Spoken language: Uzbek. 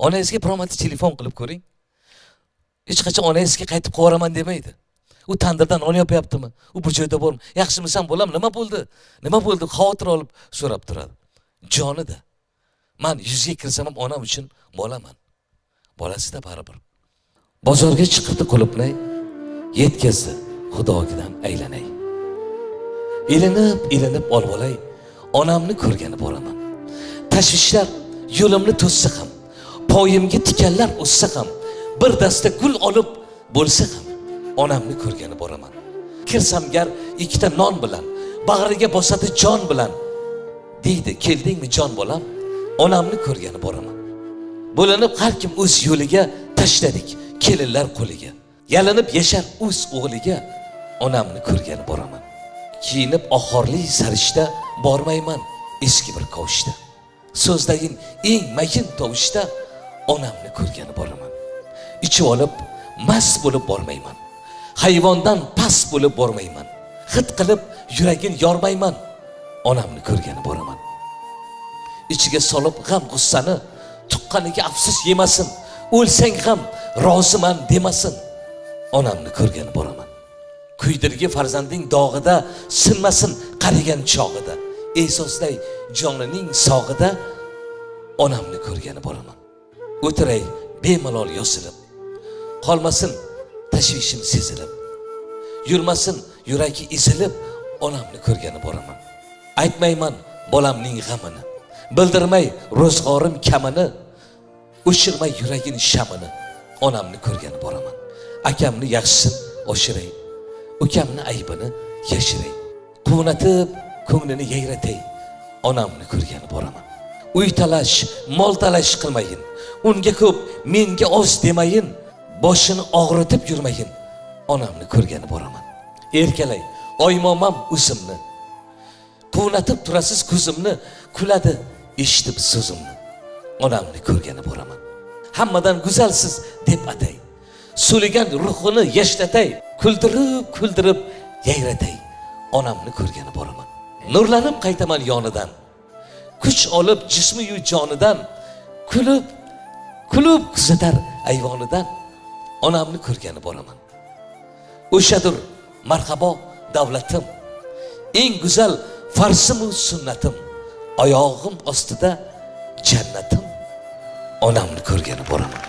Onangizga biromatni telefon qilib ko'ring. Hech qachon onangizga qaytib qo'raman demaydi. U tandirdan non yopyaptimi? U bir joyda bormi? Yaxshimisan bolam? Nima bo'ldi? Nima bo'ldi? Xavotir olib so'rab turadi. Jonida. Men 100 ga kirsam ham onam uchun bolaman. Bolasida baribir. Bozorga chiqibdi qulupnay, yetkazdi. Xudogidan aylanay. Ilinib olib olay, onamni ko'rgani boraman. Tashvishlar yo'limni to'ssa ham, poyimga tikanlar o'ssa ham, bir dasta gul olib bo'lsa ham, onamni ko'rgani boraman. Kirsamgar ikkita non bilan, bag'riga bosadi jon bilan. Deydi, keldingmi jon bolam? Onamni ko'rgani boraman. Bo'linib har kim o'z yo'liga tashladik, kelinlar qo'liga. Yalinib yashar o'z o'g'liga, onamni ko'rgani boraman. Kiyinib oxorli sarishta bormayman eski bir kovushda. So'zlayin eng mayin tovushda onamni ko'rgani boraman. Ichib olib mast bo'lib bormayman. Hayvondan past bo'lib bormayman. Hid qilib yuragin yormayman. Onamni ko'rgani boraman. Ichiga solib g'am g'ussani tuqqaniga afsus yemasin. O'lsang ham roziman demasin. Onamni ko'rgani boraman. Kuydirgi farzanding dog'ida sinmasin qarigan chog'ida. Esosday jonining sog'ida onamni ko'rgani boraman. O'tiray bemalol yosilib, qolmasin tashvishim sezilib, yurmasin yuragi ezilib, onamni ko'rgani boraman. Aytmayman bolamning g'amini, bildirmay ro'zg'orim kamini, o'chirmay yuragin shamini, onamni ko'rgani boraman. Akamni yaxshisin oshiray, ukamni aybini yashiray, quvnatib ko'nglini yayratay, onamni ko'rgani boraman. Uy talash, mol talash qilmayin, unga ko'p, menga oz demayin, boshini og'ritib yurmayin, onamni ko'rgani boraman. Erkalay, oymomam o'zimni, quvnatib turasiz ko'zimni, kuladi eshitib so'zimni, onamni ko'rgani boraman. Hammadan go'zalsiz deb atay, so'ligan ruhini yashlatay, kuldirib yayratay, onamni ko'rgani boraman. Nurlanib qaytaman yonidan, kuch olib jismi yu jonidan, kulib kuzatar ayvonidan, onamni ko'rgani boraman. O'shadir marhabo davlatim, eng go'zal farzim u sunnatim, oyog'im ostida jannatim, onamni ko'rgani boraman.